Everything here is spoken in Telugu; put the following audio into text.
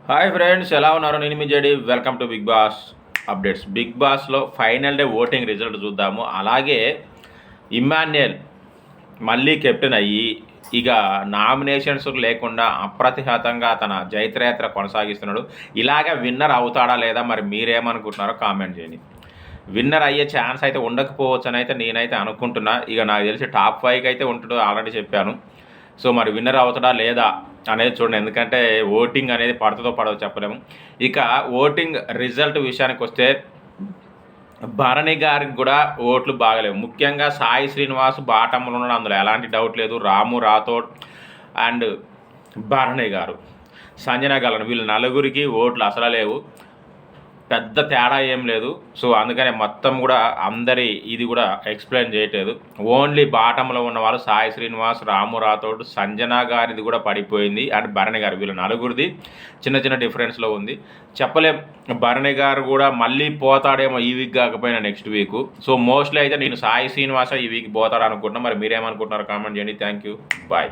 హాయ్ ఫ్రెండ్స్, ఎలా ఉన్నారు? నేను మీ JD. Welcome to Bigg Boss updates. Bigg బాస్లో ఫైనల్ డే ఓటింగ్ రిజల్ట్ చూద్దాము. అలాగే ఇమ్మాన్యుయల్ మళ్ళీ కెప్టెన్ అయ్యి ఇక నామినేషన్స్ లేకుండా అప్రతిహతంగా తన జైత్రయాత్ర కొనసాగిస్తున్నాడు. ఇలాగ విన్నర్ అవుతాడా లేదా మరి మీరేమనుకుంటున్నారో కామెంట్ చేయండి. విన్నర్ అయ్యే ఛాన్స్ అయితే ఉండకపోవచ్చు అని అయితే నేనైతే అనుకుంటున్నా. ఇక నాకు తెలిసి టాప్ 5కి అయితే ఉంటాడు, ఆల్రెడీ చెప్పాను. సో మరి విన్నర్ అవుతాడా లేదా అనేది చూడండి. ఎందుకంటే ఓటింగ్ అనేది పడుతుందో పడదో చెప్పలేము. ఇక ఓటింగ్ రిజల్ట్ విషయానికి వస్తే భరణి గారికి కూడా ఓట్లు బాగలేవు. ముఖ్యంగా సాయి శ్రీనివాస్ బాటంలో ఉన్నాడు, అందులో ఎలాంటి డౌట్ లేదు. రాము రాథోడ్ అండ్ భరణి గారు, సంజన గలను, వీళ్ళు నలుగురికి ఓట్లు అసలు లేవు. పెద్ద తేడా ఏం లేదు. సో అందుకనే మొత్తం కూడా అందరి ఇది కూడా ఎక్స్ప్లెయిన్ చేయట్లేదు. ఓన్లీ బాటంలో ఉన్న వాళ్ళు సాయి శ్రీనివాస్, రాము రాథోడ్, సంజన గారిది కూడా పడిపోయింది అండ్ భరణి గారు, వీళ్ళ నలుగురిది చిన్న చిన్న డిఫరెన్స్లో ఉంది. చెప్పలేం, భరణి గారు కూడా మళ్ళీ పోతాడేమో ఈ వీక్ కాకపోయినా నెక్స్ట్ వీక్. సో మోస్ట్లీ అయితే నేను సాయి శ్రీనివాస ఈ వీక్ పోతాడు అనుకుంటున్నా. మరి మీరేమనుకుంటున్నారు కామెంట్ చేయండి. Thank you, bye.